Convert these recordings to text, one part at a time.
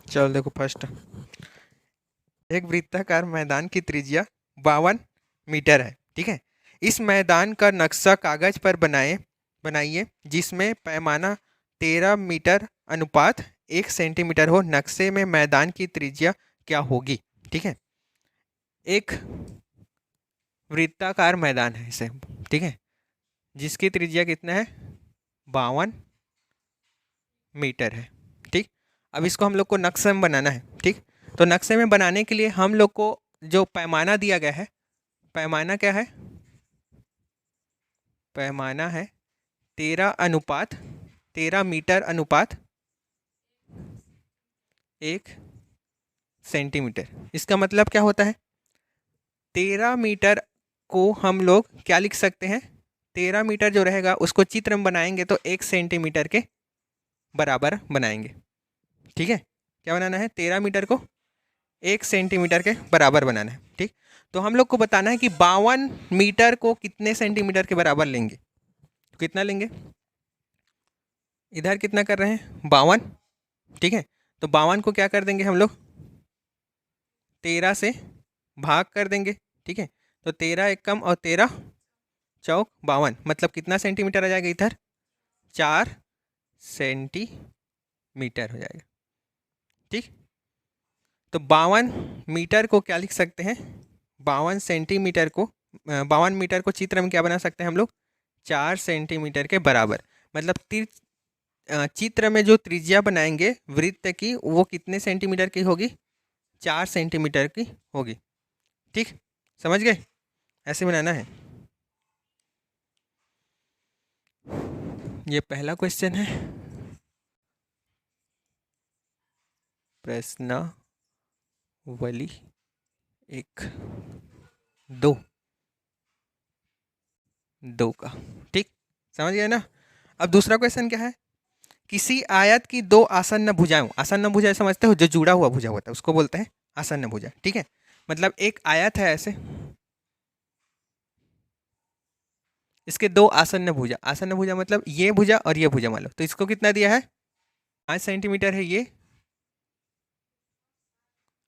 चलो देखो फर्स्ट, एक वृत्ताकार मैदान की त्रिज्या 52 मीटर है। ठीक है। इस मैदान का नक्शा कागज पर बनाइए जिसमें पैमाना 13 मीटर अनुपात 1 सेंटीमीटर हो। नक्शे में मैदान की त्रिज्या क्या होगी? ठीक है। एक वृत्ताकार मैदान है इसे, ठीक है, जिसकी त्रिज्या कितना है? 52 मीटर है। ठीक। अब इसको हम लोग को नक्शे में बनाना है। ठीक। तो नक्शे में बनाने के लिए हम लोग को जो पैमाना दिया गया है, पैमाना क्या है? पैमाना है 13 मीटर अनुपात 1 सेंटीमीटर। इसका मतलब क्या होता है? 13 मीटर को हम लोग क्या लिख सकते हैं? 13 मीटर जो रहेगा उसको चित्र में बनाएंगे तो 1 सेंटीमीटर के बराबर बनाएंगे। ठीक है। क्या बनाना है? 13 मीटर को 1 सेंटीमीटर के बराबर बनाना है। ठीक। तो हम लोग को बताना है कि 52 मीटर को कितने सेंटीमीटर के बराबर लेंगे। तो कितना लेंगे? इधर कितना कर रहे हैं? 52। ठीक है। तो 52 को क्या कर देंगे हम लोग? 13 से भाग कर देंगे। ठीक है। तो 13 एक कम और 13 चौक 52, मतलब कितना सेंटीमीटर आ जाएगा इधर? 4 सेंटीमीटर हो जाएगा। ठीक। तो 52 मीटर को क्या लिख सकते हैं? 52 सेंटीमीटर को 52 मीटर को चित्र में क्या बना सकते हैं हम लोग? 4 सेंटीमीटर के बराबर। मतलब चित्र में जो त्रिज्या बनाएंगे वृत्त की वो कितने सेंटीमीटर की होगी? 4 सेंटीमीटर की होगी। ठीक, समझ गए? ऐसे बनाना है। ये पहला क्वेश्चन है। प्रश्नावली 1 2 का। ठीक, समझ गए ना? अब दूसरा क्वेश्चन क्या है? किसी आयत की दो आसन्न भुजाएं, आसन्न भुजा समझते हो? जो जुड़ा हुआ भुजा होता है उसको बोलते हैं आसन्न भुजा। ठीक है। मतलब एक आयत है ऐसे, इसके दो आसन्न भुजा, आसन्न भुजा मतलब ये भुजा और ये भुजा मान लो, तो इसको कितना दिया है? 5 सेंटीमीटर है ये,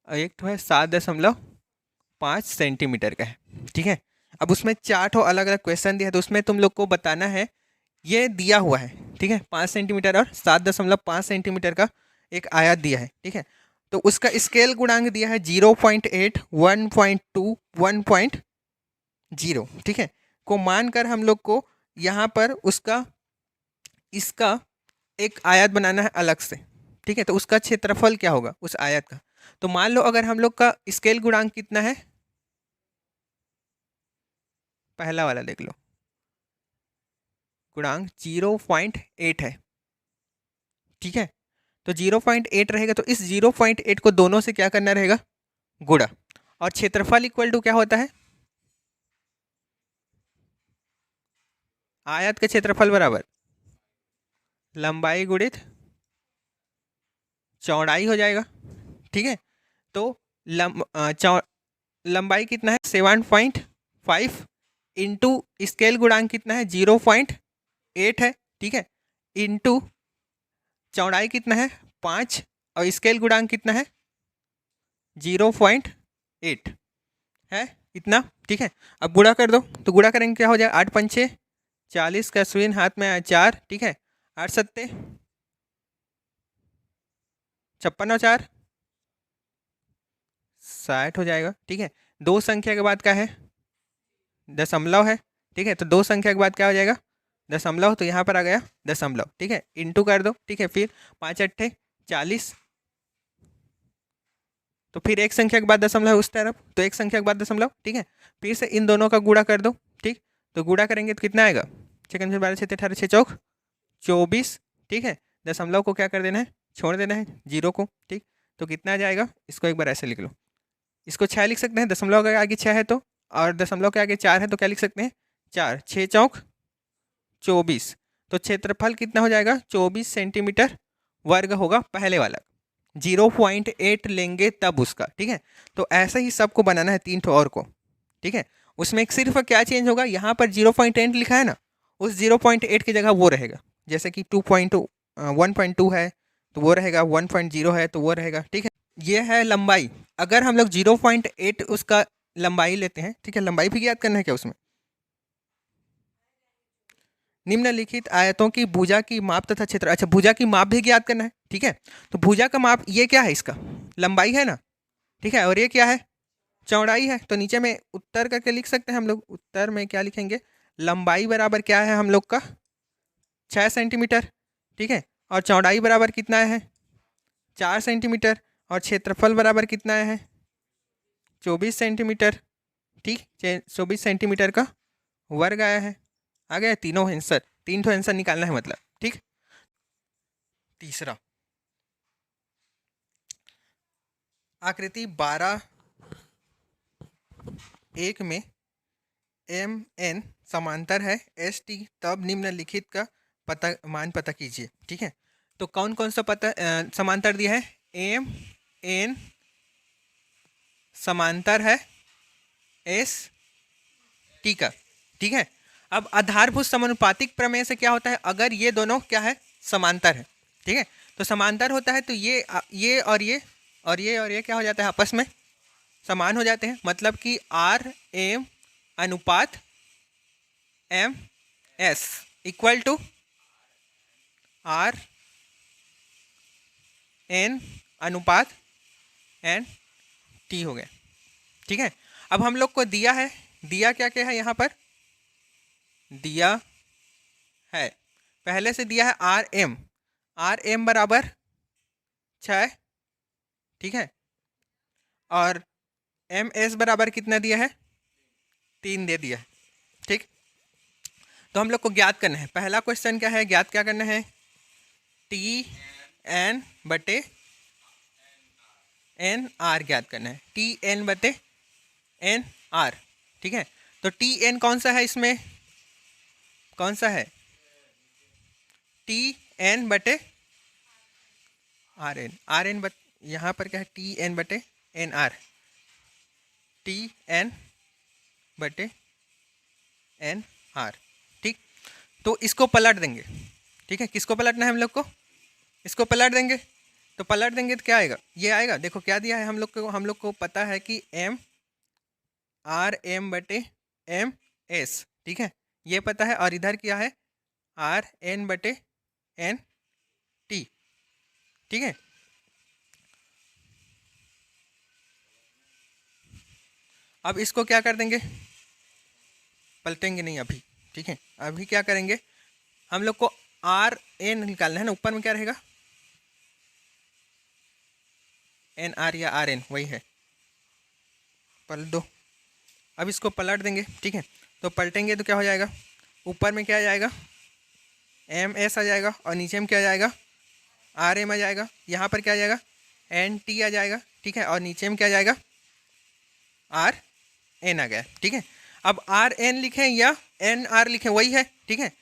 और एक तो है 7.5 सेंटीमीटर का है। ठीक है। अब उसमें 4 अलग अलग क्वेश्चन दिया है, तो उसमें तुम लोग को बताना है, ये दिया हुआ है। ठीक है। 5 सेंटीमीटर और 7.5 सेंटीमीटर का एक आयत दिया है। ठीक है। तो उसका स्केल गुणांक दिया है 0.8, 1.2, 1.0। ठीक है। को मानकर हम लोग को यहाँ पर उसका इसका एक आयत बनाना है अलग से। ठीक है। तो उसका क्षेत्रफल क्या होगा उस आयत का? तो मान लो अगर हम लोग का स्केल गुणांक कितना है, पहला वाला देख लो, गुणांक 0.8 है। ठीक है। तो 0.8 रहेगा, तो इस 0.8 को दोनों से क्या करना रहेगा? गुणा। और क्षेत्रफल इक्वल टू क्या होता है? आयत का क्षेत्रफल बराबर लंबाई गुणित चौड़ाई हो जाएगा। ठीक है। तो लंबाई कितना है? 7.5 इंटू स्केल गुणांक कितना है? 0.8 है। ठीक है। इंटू चौड़ाई कितना है? 5, और स्केल गुणांक कितना है? 0.8 है, इतना। ठीक है। अब गुणा कर दो, तो गुणा करेंगे क्या हो जाए? 8 पंचे 40 का स्वीन हाथ में आया 4। ठीक है। 8 सत्ते 56 और 4 60 हो जाएगा। ठीक है। दो संख्या के बाद क्या है? दशमलव है। ठीक है। तो दो संख्या के बाद क्या हो जाएगा? दशमलव। तो यहाँ पर आ गया दशमलव। ठीक है। इंटू कर दो। ठीक है। फिर 5 अट्ठे 40, तो फिर एक संख्या के बाद दशमलव उस तरफ, तो एक संख्या के बाद दशमलव। ठीक है। फिर से इन दोनों का गुणा कर दो। ठीक। तो गुणा करेंगे तो कितना आएगा? 6 12 6 18 6 चौक 24। ठीक है। दशमलव को क्या कर देना है? छोड़ देना है, जीरो को। ठीक। तो कितना आ जाएगा? इसको एक बार ऐसे लिख लो, इसको 6 लिख सकते हैं, दशमलव के आगे 6 है तो, और दशमलव के आगे 4 है तो क्या लिख सकते हैं? 4 6 चौक 24। तो क्षेत्रफल कितना हो जाएगा? 24 सेंटीमीटर वर्ग होगा पहले वाला। 0.8 लेंगे तब उसका। ठीक है। तो ऐसे ही सबको बनाना है 3 और को। ठीक है। उसमें एक सिर्फ क्या चेंज होगा, यहाँ पर 0.8 लिखा है ना, उस 0.8 की जगह वो रहेगा। जैसे कि 2.2 1.2 है, तो वो रहेगा, 1.0 है तो वो रहेगा, ठीक है। ये है लंबाई। अगर हम लोग 0.8 उसका लंबाई लेते हैं, ठीक है, लंबाई भी ज्ञात करना है क्या उसमें? निम्नलिखित आयतों की भुजा की माप तथा क्षेत्र, अच्छा भुजा की माप भी ज्ञात करना है, ठीक है। तो भुजा का माप ये क्या है, इसका लंबाई है ना, ठीक है, और ये क्या है, चौड़ाई है। तो नीचे में उत्तर करके लिख सकते हैं हम लोग। उत्तर में क्या लिखेंगे, लंबाई बराबर क्या है हम लोग का 6 सेंटीमीटर, ठीक है, और चौड़ाई बराबर कितना है 4 सेंटीमीटर, और क्षेत्रफल बराबर कितना है 24 सेंटीमीटर, ठीक, 24 सेंटीमीटर का वर्ग आया है। आ गया तीनों आंसर, 3 ठो आंसर निकालना है मतलब, ठीक। तीसरा, आकृति 12(1) में एम एन समांतर है एस टी, तब निम्नलिखित का मान पता कीजिए, ठीक है। तो कौन कौन सा समांतर दिया है, एम एन समांतर है एस टी का, ठीक है। अब आधारभूत समानुपातिक प्रमेय से क्या होता है, अगर ये दोनों क्या है समांतर है, ठीक है, तो समांतर होता है तो ये और ये और ये और ये क्या हो जाता है, आपस में समान हो जाते हैं। मतलब कि आर एम अनुपात M S equal to R N अनुपात एन टी हो गया, ठीक है। अब हम लोग को दिया है, दिया क्या क्या है यहाँ पर, दिया है पहले से दिया है आर एम बराबर 6, ठीक है, और एम एस बराबर कितना दिया है 3 दे दिया है, ठीक। तो हम लोग को ज्ञात करना है, पहला क्वेश्चन क्या है, ज्ञात क्या करना है, टी एन बटे एन आर ज्ञात करना है, टी एन बटे एन आर, ठीक है। तो टी एन कौन सा है इसमें, कौन सा है, टी एन बटे आर एन बट यहाँ पर क्या है, टी एन बटे एन आर, टी एन बटे एन आर, ठीक। तो इसको पलट देंगे, ठीक है, किसको पलटना है हम लोग को, इसको पलट देंगे। तो पलट देंगे तो क्या आएगा, ये आएगा, देखो क्या दिया है हम लोग को पता है कि एम आर एम बटे एम एस, ठीक है, ये पता है, और इधर क्या है आर एन बटे एन टी, ठीक है। अब इसको क्या कर देंगे, पलटेंगे नहीं अभी, ठीक है। अभी क्या करेंगे, हम लोग को आर एन निकालना है ना, ऊपर में क्या रहेगा एन आर या आर एन, वही है, पलट दो। अब इसको पलट देंगे, ठीक है, तो पलटेंगे तो क्या हो जाएगा, ऊपर में क्या आ जाएगा एम एस आ जाएगा, और नीचे में क्या आ जाएगा आर एम आ जाएगा, यहाँ पर क्या आ जाएगा एन टी आ जाएगा, ठीक है, और नीचे में क्या आ जाएगा आर एन आ गया, ठीक है। अब आर एन लिखें या एन आर लिखें वही है, ठीक है,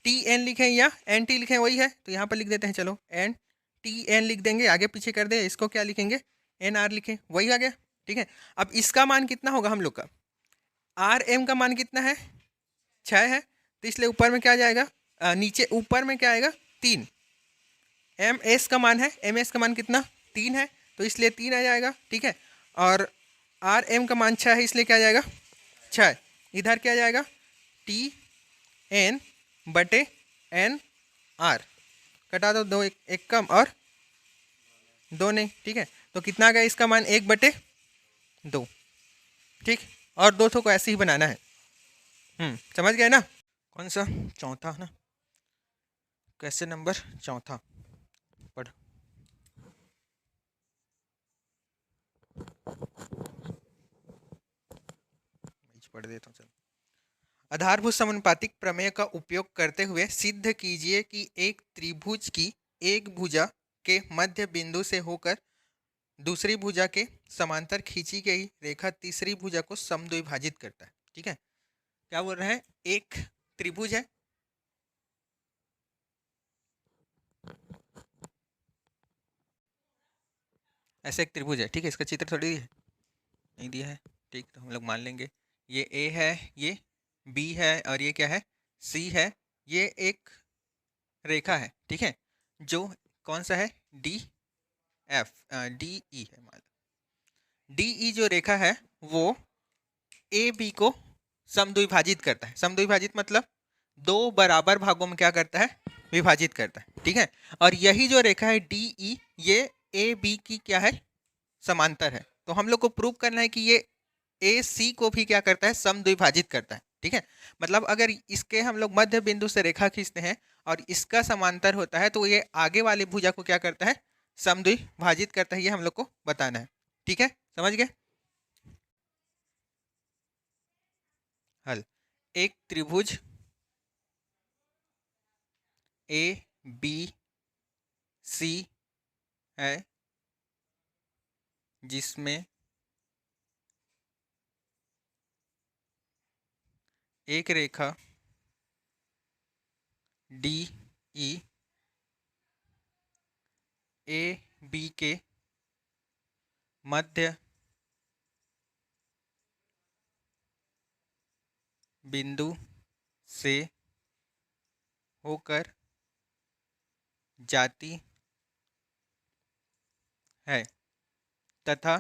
टी एन लिखें या एन टी लिखें वही है, तो यहाँ पर लिख देते हैं, चलो एन टी एन लिख देंगे, आगे पीछे कर दे, इसको क्या लिखेंगे एन आर लिखें, वही आ गया, ठीक है। अब इसका मान कितना होगा हम लोग का, आर एम का मान कितना है 6 है, तो इसलिए ऊपर में क्या आ जाएगा, नीचे ऊपर में क्या आएगा 3, एम एस का मान है, एम एस का मान कितना 3 है, तो इसलिए 3 आ जाएगा, ठीक है। और आर एम का मान 6 है, इसलिए क्या आ जाएगा 6, इधर क्या आ जाएगा टी एन बटे एन आर, कटा दो, दो एक कम और 2 नहीं, ठीक है, तो कितना आ गया इसका मान 1/2, ठीक। और 2 को ऐसे ही बनाना है, समझ गए ना। कौन सा, चौथा ना, क्वेश्चन नंबर चौथा पढ़, पढ़ देता हूँ, चलो। आधारभूत समानुपातिक प्रमेय का उपयोग करते हुए सिद्ध कीजिए कि एक त्रिभुज की एक भुजा के मध्य बिंदु से होकर दूसरी भुजा के समांतर खींची गई रेखा तीसरी भुजा को समद्विभाजित करता है, ठीक है। क्या बोल रहे हैं, एक त्रिभुज है, ऐसे एक त्रिभुज है, ठीक है, इसका चित्र थोड़ी नहीं दिया है, ठीक, तो हम लोग मान लेंगे ये ए है, ये बी है, और ये क्या है सी है, ये एक रेखा है, ठीक है, जो कौन सा है डी एफ डी ई है, मान लो डी ई जो रेखा है वो ए बी को समद्विभाजित करता है। समद्विभाजित मतलब दो बराबर भागों में क्या करता है, विभाजित करता है, ठीक है। और यही जो रेखा है डी ई, ये ए बी की क्या है, समांतर है। तो हम लोग को प्रूव करना है कि ये ए सी को भी क्या करता है, समद्विभाजित करता है, ठीक है। मतलब अगर इसके हम लोग मध्य बिंदु से रेखा खींचते हैं और इसका समांतर होता है तो ये आगे वाली भुजा को क्या करता है, समद्विभाजित करता है। ये हम लोग को बताना है, ठीक है, समझ गए। हल, एक त्रिभुज ए बी सी है जिसमें एक रेखा डी ई ए बी के मध्य बिंदु से होकर जाती है तथा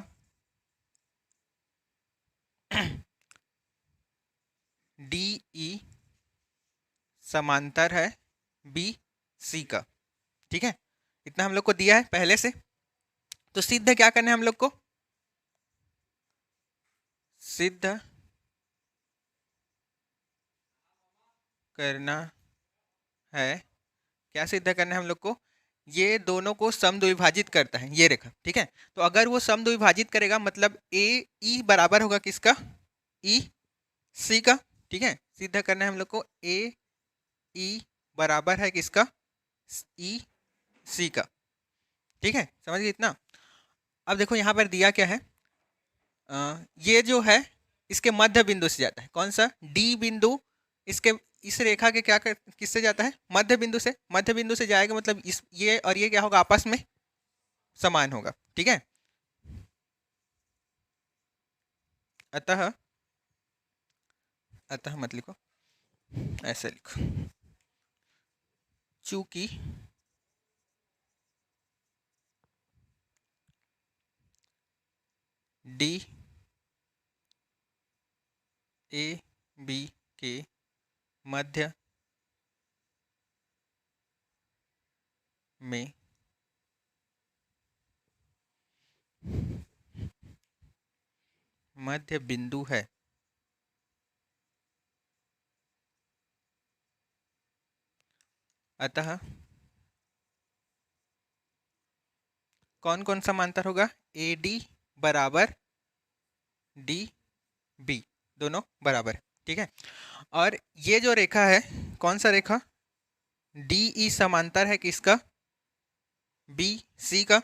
डी ई समांतर है बी सी का, ठीक है। इतना हम लोग को दिया है पहले से। तो सिद्ध क्या करना है हम लोग को, सिद्ध करना है, क्या सिद्ध करना है हम लोग को, ये दोनों को समद्विभाजित करता है ये रेखा, ठीक है। तो अगर वो समद्विभाजित करेगा मतलब ए ई बराबर होगा किसका, ई सी का, ठीक है। सिद्ध करना है हम लोग को ए ई बराबर है किसका, ई सी का, ठीक है, समझ गए इतना। अब देखो यहाँ पर दिया क्या है, ये जो है इसके मध्य बिंदु से जाता है, कौन सा, डी बिंदु, इसके इस रेखा के क्या किससे जाता है, मध्य बिंदु से। मध्य बिंदु से जाएगा मतलब इस ये और ये क्या होगा, आपस में समान होगा, ठीक है। अतः अतः मत लिखो, ऐसे लिखो, चूंकि डी ए बी के मध्य में मध्य बिंदु है, अतः कौन कौन समांतर होगा, ए डी बराबर डी बी, दोनों बराबर, ठीक है। और ये जो रेखा है, कौन सा रेखा, डी ई समांतर है किसका, बी सी का।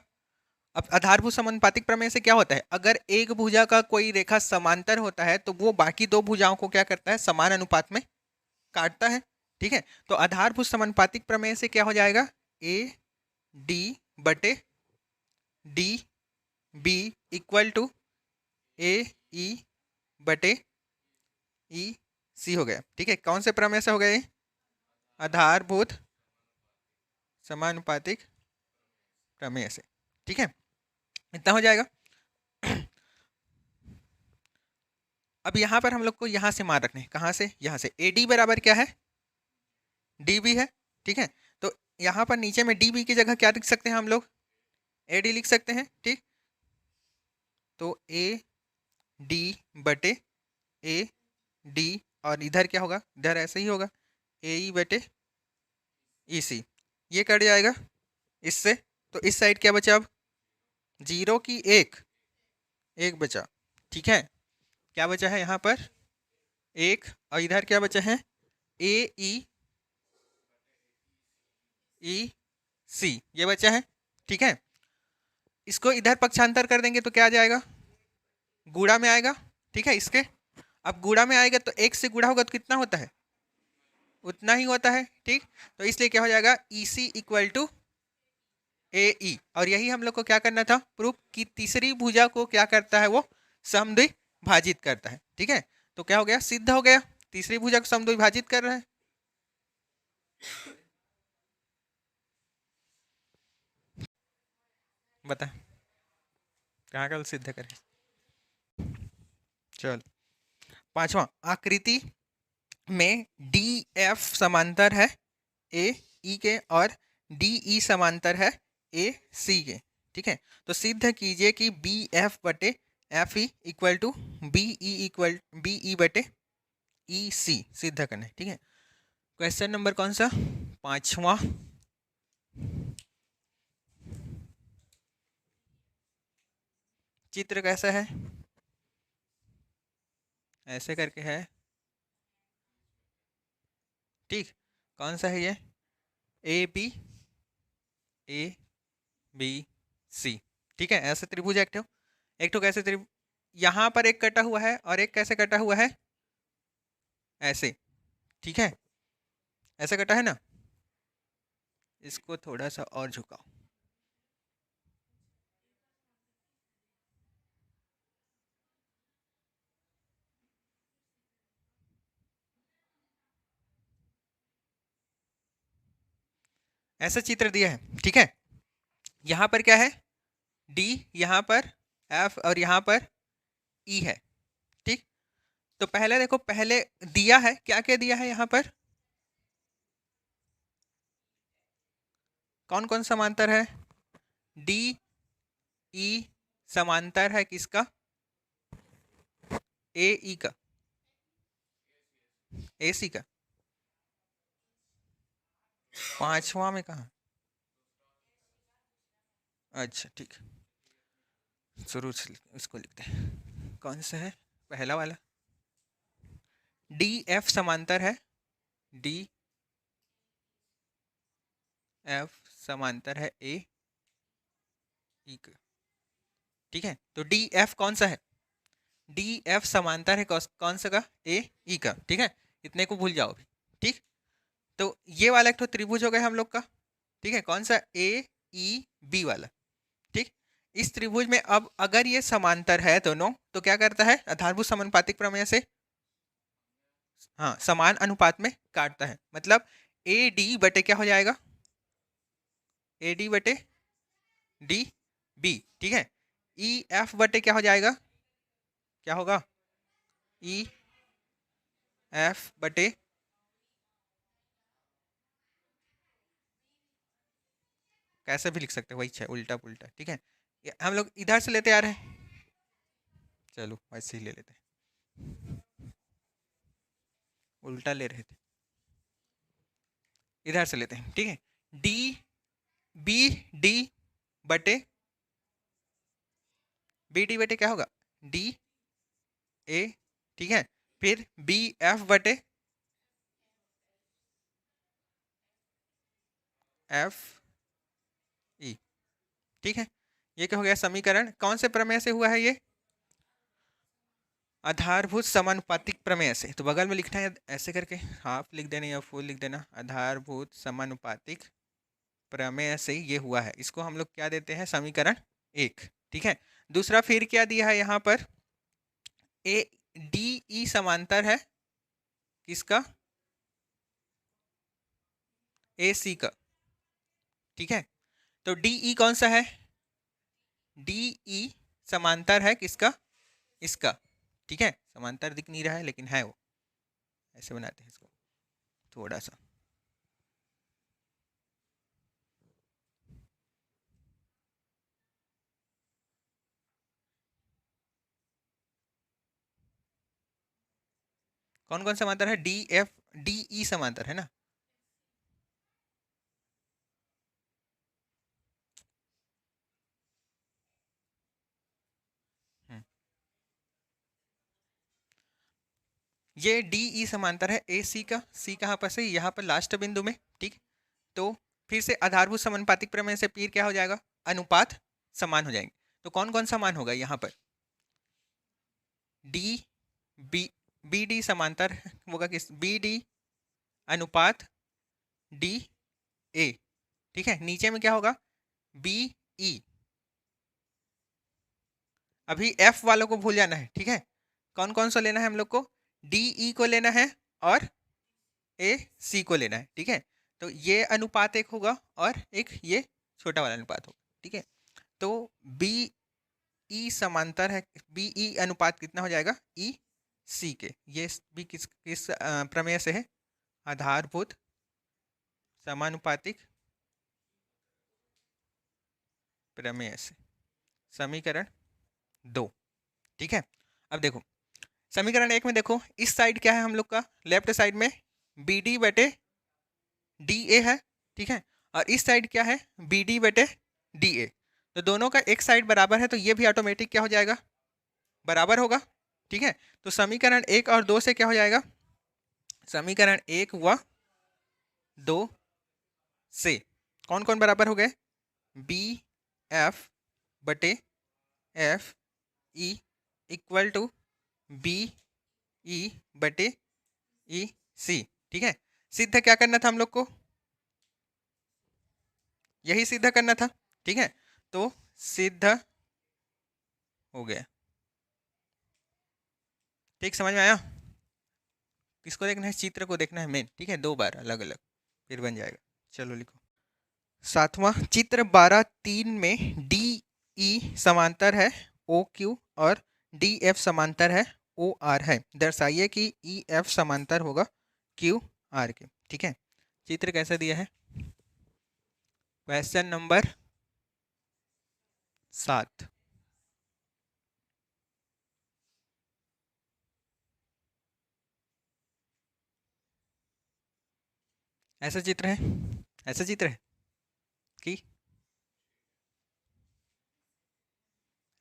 अब आधारभूत समानुपातिक प्रमेय से क्या होता है, अगर एक भुजा का कोई रेखा समांतर होता है तो वो बाकी दो भुजाओं को क्या करता है, समान अनुपात में काटता है, ठीक है। तो आधारभूत समानुपातिक प्रमेय से क्या हो जाएगा, ए डी बटे डी बी इक्वल टू ए ई बटे ई सी हो गया, ठीक है। कौन से प्रमेय से हो गया ये, आधारभूत समानुपातिक प्रमेय से, ठीक है, इतना हो जाएगा। अब यहाँ पर हम लोग को यहाँ से मान रखने हैं, कहाँ से, यहाँ से, ए डी बराबर क्या है, डी बी है, ठीक है। तो यहाँ पर नीचे में डी बी की जगह क्या लिख सकते हैं हम लोग, ए डी लिख सकते हैं, ठीक। तो ए डी बटे ए डी, और इधर क्या होगा, इधर ऐसे ही होगा, ए ई बटे ई सी, ये कट जाएगा इससे। तो इस साइड क्या बचा, अब जीरो की एक, एक बचा, ठीक है। क्या बचा है यहाँ पर, एक, और इधर क्या बचा है, ए ई सी, ये बचा है, ठीक है। इसको इधर पक्षांतर कर देंगे तो क्या आ जाएगा, गुणा में आएगा, ठीक है। इसके अब गुणा में आएगा तो एक से गुणा होगा तो कितना होता है, उतना ही होता है, ठीक। तो इसलिए क्या हो जाएगा, ई सी इक्वल टू ए ई, और यही हम लोग को क्या करना था, प्रूफ कि तीसरी भुजा को क्या करता है, वो समद्विभाजित करता है, ठीक है। तो क्या हो गया, सिद्ध हो गया, तीसरी भुजा को समद्विभाजित कर रहा है। बता कहाँ का सिद्ध करें। चल पांचवा, आकृति में डी एफ समांतर है ए ई के और डी ई समांतर है ए सी के। ठीक है, तो सिद्ध कीजिए कि बी एफ बटे F E equal to B E बटे ई सी सिद्ध करना है। ठीक है, क्वेश्चन नंबर कौन सा, पांचवा। चित्र कैसा है, ऐसे करके है। ठीक, कौन सा है ये, ए बी सी। ठीक है, ऐसे त्रिभुज एक ठो कैसे त्रिभुज, यहाँ पर एक कटा हुआ है और एक कैसे कटा हुआ है, ऐसे। ठीक है, ऐसे कटा है ना, इसको थोड़ा सा और झुकाओ। ऐसा चित्र दिया है। ठीक है, यहाँ पर क्या है, डी, यहाँ पर एफ और यहाँ पर ई है। ठीक, तो पहले देखो, पहले दिया है क्या क्या दिया है, यहाँ पर कौन कौन समांतर है, डी ई समांतर है किसका, ए ई का, ए सी का। पांचवा में कहा, अच्छा ठीक, शुरू से इसको लिखते हैं, कौन सा है पहला वाला, डी एफ समांतर है, डी एफ समांतर है ए ई का। ठीक है, तो डी एफ कौन सा है, डी एफ समांतर है कौन सा का, ए ई का। ठीक है, इतने को भूल जाओ अभी। ठीक, तो ये वाला एक तो त्रिभुज हो गया हम लोग का। ठीक है, कौन सा, ए ई बी वाला। ठीक, इस त्रिभुज में अब अगर ये समांतर है दोनों, तो क्या करता है, आधारभूत समानुपातिक प्रमेय से हाँ समान अनुपात में काटता है। मतलब ए डी बटे क्या हो जाएगा, ए डी बटे डी बी। ठीक है, ई एफ बटे क्या हो जाएगा, क्या होगा, ई एफ बटे कैसे भी लिख सकते हैं, वही है उल्टा पुल्टा। ठीक है, हम लोग इधर से लेते आ रहे हैं, चलो वैसे ही ले लेते हैं, उल्टा ले रहे थे, इधर से लेते हैं। ठीक है, डी बी डी बटे बी डी बटे क्या होगा, डी ए। ठीक है, फिर बी एफ बटे एफ ई। ठीक है, ये क्या हो गया, समीकरण कौन से प्रमेय से हुआ है ये, आधारभूत समानुपातिक प्रमेय से। तो बगल में लिखना है ऐसे करके, हाफ लिख देना या फुल लिख देना, आधारभूत समानुपातिक प्रमेय से ये हुआ है। इसको हम लोग क्या देते हैं, समीकरण एक। ठीक है, दूसरा फिर क्या दिया है यहाँ पर, ए डी ई समांतर है किसका, ए सी का। ठीक है, तो डी ई कौन सा है, डी ई समांतर है किसका, इसका। ठीक है, समांतर दिख नहीं रहा है लेकिन है वो, ऐसे बनाते हैं इसको थोड़ा सा। कौन कौन समांतर है, डी एफ डी ई समांतर है ना, ये डी ई समांतर है ए सी का, सी कहाँ पर से, यहाँ पर लास्ट बिंदु में। ठीक, तो फिर से आधारभूत समानुपातिक प्रमेय से फिर क्या हो जाएगा, अनुपात समान हो जाएंगे। तो कौन कौन समान होगा यहाँ पर, डी बी बी डी समांतर होगा किस, बी डी अनुपात डी ए। ठीक है, नीचे में क्या होगा, बी ई। अभी एफ वालों को भूल जाना है। ठीक है, कौन कौन सा लेना है हम लोग को, डी ई को लेना है और ए सी को लेना है। ठीक है, तो ये अनुपात एक होगा और एक ये छोटा वाला अनुपात होगा। ठीक है, तो बी ई समांतर है, बी ई अनुपात कितना हो जाएगा, ई सी के। ये भी किस किस प्रमेय से है, आधारभूत समानुपातिक प्रमेय से, समीकरण 2। ठीक है, अब देखो समीकरण 1 में देखो इस साइड क्या है हम लोग का, लेफ्ट साइड में बी डी बटे डी ए है। ठीक है, और इस साइड क्या है, बी डी बटे डी ए। तो दोनों का एक साइड बराबर है, तो ये भी ऑटोमेटिक क्या हो जाएगा, बराबर होगा। ठीक है, तो समीकरण 1 और 2 से क्या हो जाएगा, समीकरण 1 व 2 से कौन कौन बराबर हो गए, बी एफ बटे F E equal to B E बटे ई सी। ठीक है, सिद्ध क्या करना था हम लोग को, यही सिद्ध करना था। ठीक है, तो सिद्ध हो गया। ठीक, समझ में आया, किसको देखना है, चित्र को देखना है मेन। ठीक है, 2 बार अलग अलग फिर बन जाएगा। चलो लिखो, 7वां चित्र 12:3 में डी ई समांतर है ओ क्यू और डी एफ समांतर है ओ आर है। दर्शाइए कि ई एफ समांतर होगा क्यू आर के। ठीक है, चित्र कैसा दिया है, क्वेश्चन नंबर 7। ऐसा चित्र है, ऐसा चित्र है कि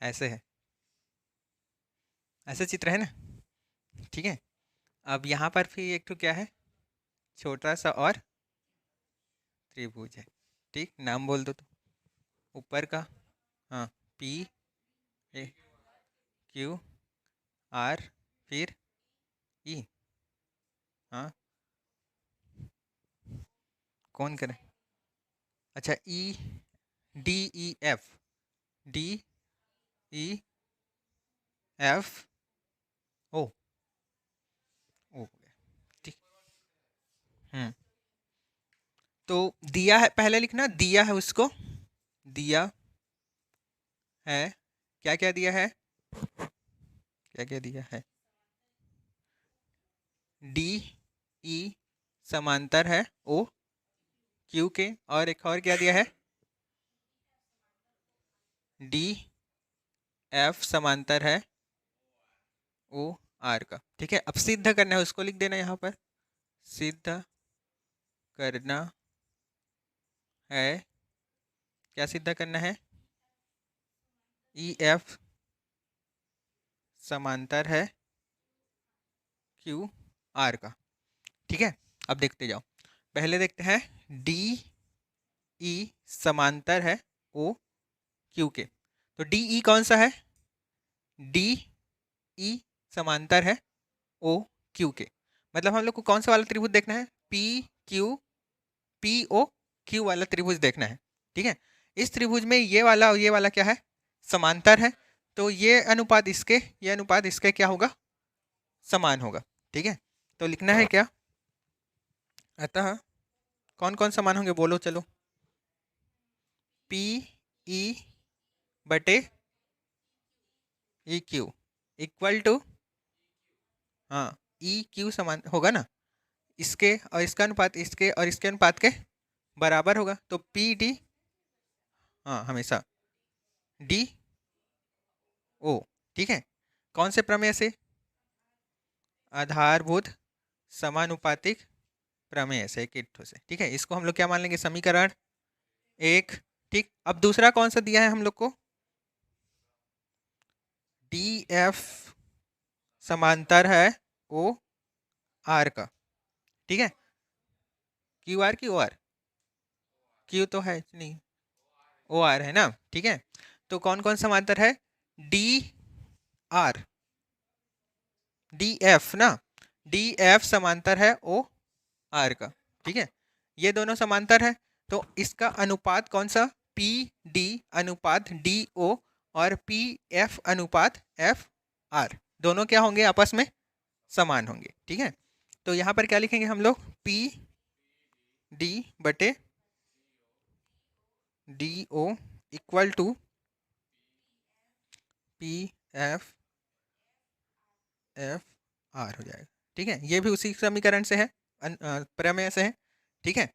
ऐसे है, ऐसा चित्र है ना। ठीक है, अब यहाँ पर भी एक तो क्या है, छोटा सा और त्रिभुज है। ठीक, नाम बोल दो तो, ऊपर का हाँ पी ए क्यू आर फिर ई, हाँ कौन करे, अच्छा E D E F, D E F O O, ठीक। तो दिया है, पहले लिखना दिया है उसको, दिया है, क्या क्या दिया है, क्या क्या दिया है, डी ई समांतर है ओ क्यू के, और एक और क्या दिया है, डी एफ समांतर है ओ आर का। ठीक है, अब सिद्ध करना है, उसको लिख देना यहाँ पर, सिद्ध करना है, क्या सिद्ध करना है, ई एफ समांतर है क्यू आर का। ठीक है, अब देखते जाओ, पहले देखते हैं डी ई समांतर है ओ क्यू के। तो डी ई कौन सा है, डी ई समांतर है ओ क्यू के, मतलब हम लोग को कौन सा वाला त्रिभुज देखना है, P Q P O Q वाला त्रिभुज देखना है। ठीक है, इस त्रिभुज में ये वाला और ये वाला क्या है, समांतर है, तो ये अनुपात इसके, ये अनुपात इसके क्या होगा, समान होगा। ठीक है, तो लिखना है क्या, अतः कौन कौन समान होंगे बोलो, चलो, पी ई बटे ई क्यू इक्वल टू, हाँ ई क्यू समान होगा ना, इसके और इसका अनुपात इसके और इसके अनुपात के बराबर होगा, तो पी डी, हाँ हमेशा डी ओ। ठीक है, कौन से प्रमेय से, आधारभूत समानुपातिक प्रमेय से, किट्ठो से। ठीक है, इसको हम लोग क्या मान लेंगे, समीकरण 1। ठीक, अब दूसरा कौन सा दिया है हम लोग को, डी एफ समांतर है ओ आर का। ठीक है, क्यू आर की ओ आर, क्यू तो है नहीं, ओ आर है ना। ठीक है, तो कौन कौन समांतर है, डी आर डी एफ ना, डी एफ समांतर है ओ आर का। ठीक है, ये दोनों समांतर है, तो इसका अनुपात कौन सा, पी डी अनुपात डी ओ और पी एफ अनुपात एफ आर, दोनों क्या होंगे, आपस में समान होंगे। ठीक है, तो यहाँ पर क्या लिखेंगे हम लोग, पी डी बटे D O equal to P F F R हो जाएगा। ठीक है, ये भी उसी समीकरण से है, प्रमेय से है। ठीक है,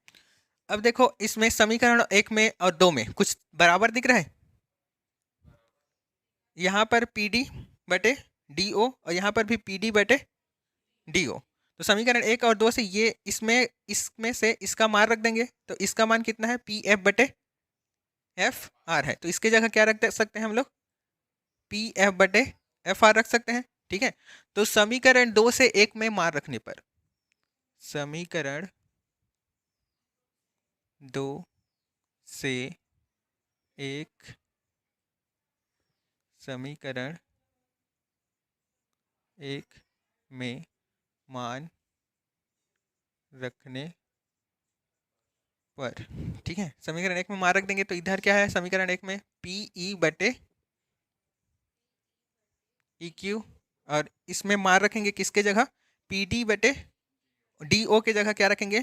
अब देखो इसमें समीकरण 1 में और 2 में कुछ बराबर दिख रहा है। यहाँ पर पी डी बटे डी ओ और यहाँ पर भी पी डी बटे डी ओ। तो समीकरण 1 और 2 से ये इसमें से इसका मान रख देंगे, तो इसका मान कितना है, पी एफ बटे एफ आर है। तो इसके जगह क्या रख सकते हैं हम लोग, पी एफ बटे एफ आर रख सकते हैं। ठीक है, तो समीकरण 2 से 1 में मान रखने पर, समीकरण 2 से 1, समीकरण 1 में मान रखने पर, ठीक है, समीकरण 1 में मान रख देंगे, तो इधर क्या है समीकरण 1 में, पी ई बटे ई क्यू, और इसमें मान रखेंगे किसके जगह, पी डी बटे डी ओ के जगह क्या रखेंगे,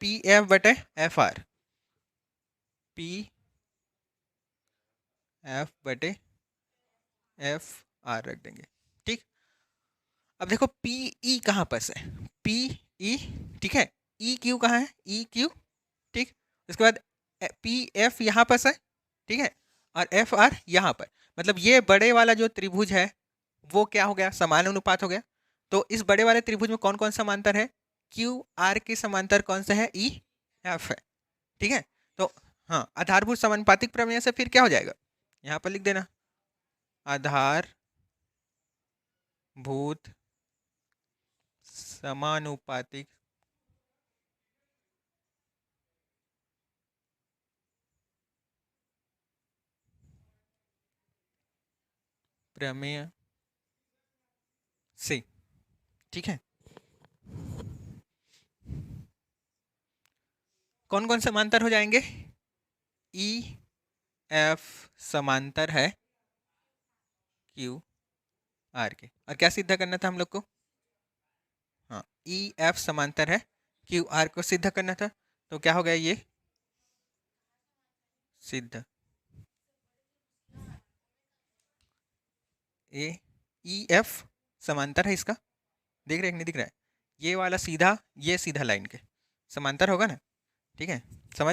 पी एफ बटे एफ आर, पी एफ बटे एफ आर रख देंगे। ठीक, अब देखो पी ई कहाँ पर है, पी ई, ठीक है, ई क्यू कहाँ है, ई क्यू। ठीक, उसके बाद पी एफ यहाँ पर है, ठीक है, और एफ आर यहाँ पर, मतलब ये बड़े वाला जो त्रिभुज है वो क्या हो गया, समान अनुपात हो गया। तो इस बड़े वाले त्रिभुज में कौन कौन समांतर है, क्यू आर के समांतर कौन सा है, ई एफ है। ठीक है, तो हाँ, आधारभूत समानुपातिक प्रमेय से फिर क्या हो जाएगा, यहाँ पर लिख देना, आधारभूत समानुपातिक प्रमेय से। ठीक है, कौन कौन समांतर हो जाएंगे, ई एफ समांतर है क्यू आर के, और क्या सिद्ध करना था हम लोग को, हाँ, ई एफ समांतर है क्यू आर को सिद्ध करना था। तो क्या हो गया, ये सिद्ध, ये ई एफ समांतर है इसका, देख रहे हैं नहीं दिख रहा है, ये वाला सीधा, ये सीधा लाइन के समांतर होगा ना। ठीक है, समझ